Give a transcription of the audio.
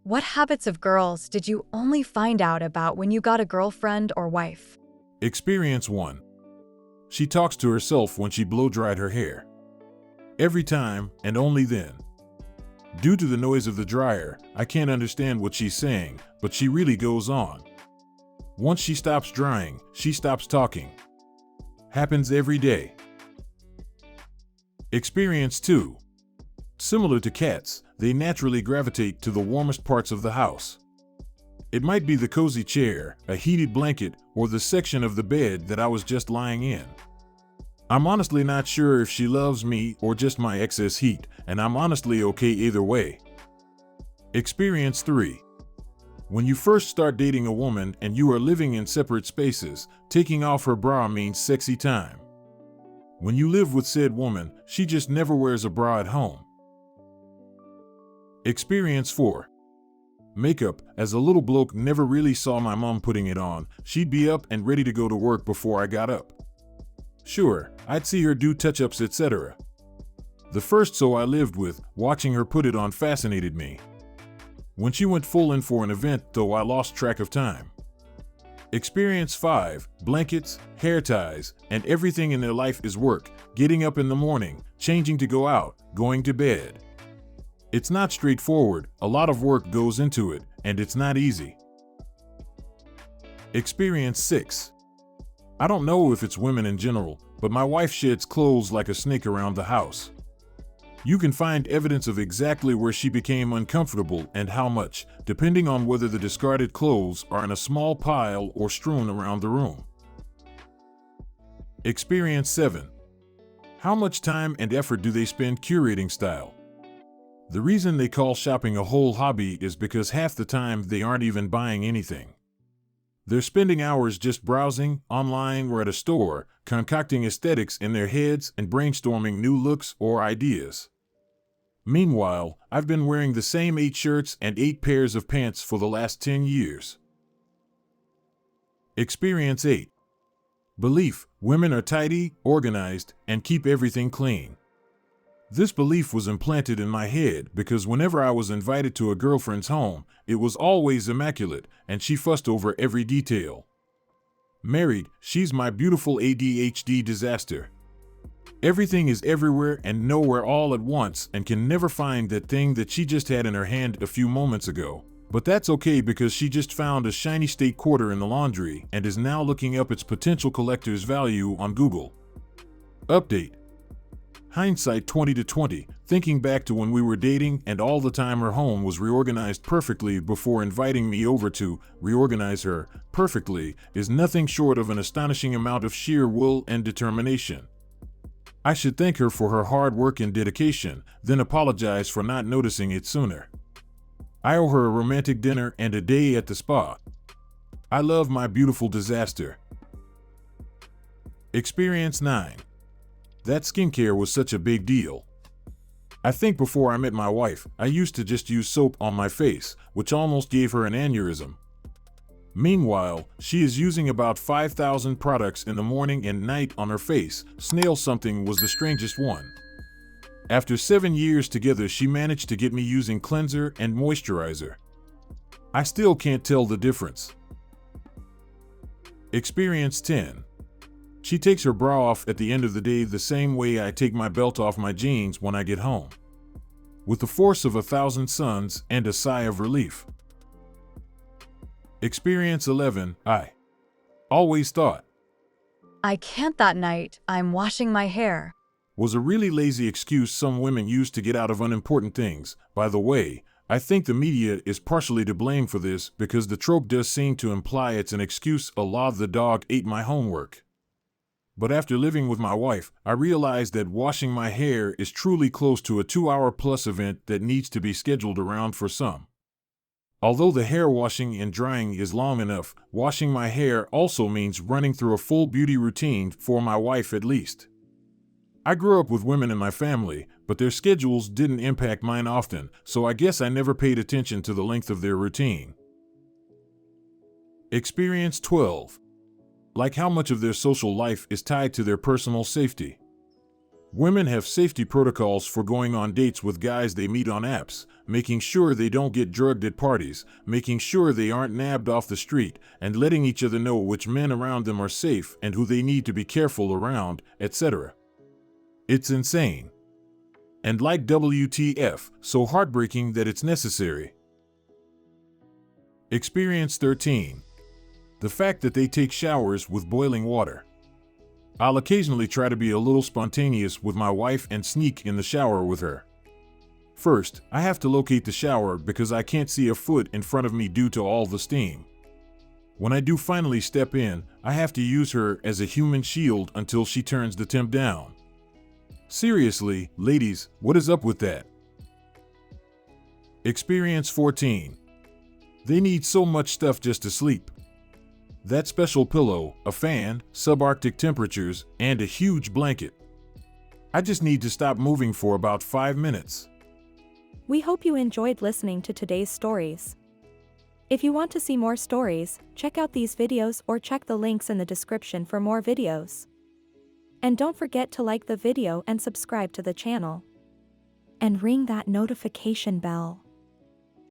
What habits of girls did you only find out about when you got a girlfriend or wife? Experience 1. She talks to herself when she blow-dried her hair. Every time, and only then. Due to the noise of the dryer, I can't understand what she's saying, but she really goes on. Once she stops drying, she stops talking. Happens every day. Experience 2. Similar to cats, they naturally gravitate to the warmest parts of the house. It might be the cozy chair, a heated blanket, or the section of the bed that I was just lying in. I'm honestly not sure if she loves me or just my excess heat, and I'm honestly okay either way. Experience 3. When you first start dating a woman and you are living in separate spaces, taking off her bra means sexy time. When you live with said woman, she just never wears a bra at home. Experience 4. Makeup. As a little bloke, never really saw my mom putting it on. She'd be up and ready to go to work before I got up. Sure, I'd see her do touch-ups, etc. The first so I lived with, watching her put it on fascinated me. When she went full in for an event, though, I lost track of time. Experience 5. Blankets, hair ties, and everything in their life is work. Getting up in the morning, changing to go out, going to bed. It's not straightforward, a lot of work goes into it, and it's not easy. Experience 6. I don't know if it's women in general, but my wife sheds clothes like a snake around the house. You can find evidence of exactly where she became uncomfortable and how much, depending on whether the discarded clothes are in a small pile or strewn around the room. Experience 7. How much time and effort do they spend curating style? The reason they call shopping a whole hobby is because half the time they aren't even buying anything. They're spending hours just browsing, online or at a store, concocting aesthetics in their heads and brainstorming new looks or ideas. Meanwhile, I've been wearing the same 8 shirts and 8 pairs of pants for the last 10 years. Experience 8. Belief. Women are tidy, organized, and keep everything clean. This belief was implanted in my head because whenever I was invited to a girlfriend's home, it was always immaculate, and she fussed over every detail. Married, she's my beautiful ADHD disaster. Everything is everywhere and nowhere all at once and can never find that thing that she just had in her hand a few moments ago. But that's okay because she just found a shiny state quarter in the laundry and is now looking up its potential collector's value on Google. Update. Hindsight 20/20, thinking back to when we were dating and all the time her home was reorganized perfectly before inviting me over to reorganize her perfectly, is nothing short of an astonishing amount of sheer will and determination. I should thank her for her hard work and dedication, then apologize for not noticing it sooner. I owe her a romantic dinner and a day at the spa. I love my beautiful disaster. Experience 9. That skincare was such a big deal. I think before I met my wife, I used to just use soap on my face, which almost gave her an aneurysm. Meanwhile, she is using about 5,000 products in the morning and night on her face. Snail something was the strangest one. After 7 years together, she managed to get me using cleanser and moisturizer. I still can't tell the difference. Experience 10. She takes her bra off at the end of the day the same way I take my belt off my jeans when I get home. With the force of 1,000 suns and a sigh of relief. Experience 11. I always thought I can't that night, I'm washing my hair. Was a really lazy excuse some women use to get out of unimportant things. By the way, I think the media is partially to blame for this because the trope does seem to imply it's an excuse. Allah, the dog ate my homework. But after living with my wife, I realized that washing my hair is truly close to a 2-hour-plus event that needs to be scheduled around for some. Although the hair washing and drying is long enough, washing my hair also means running through a full beauty routine for my wife at least. I grew up with women in my family, but their schedules didn't impact mine often, so I guess I never paid attention to the length of their routine. Experience 12. Like how much of their social life is tied to their personal safety. Women have safety protocols for going on dates with guys they meet on apps, making sure they don't get drugged at parties, making sure they aren't nabbed off the street, and letting each other know which men around them are safe and who they need to be careful around, etc. It's insane. And like WTF, so heartbreaking that it's necessary. Experience 13. The fact that they take showers with boiling water. I'll occasionally try to be a little spontaneous with my wife and sneak in the shower with her. First, I have to locate the shower because I can't see a foot in front of me due to all the steam. When I do finally step in, I have to use her as a human shield until she turns the temp down. Seriously, ladies, what is up with that? Experience 14. They need so much stuff just to sleep. That special pillow, a fan, subarctic temperatures, and a huge blanket. I just need to stop moving for about 5 minutes. We hope you enjoyed listening to today's stories. If you want to see more stories, check out these videos or check the links in the description for more videos. And don't forget to like the video and subscribe to the channel. And ring that notification bell.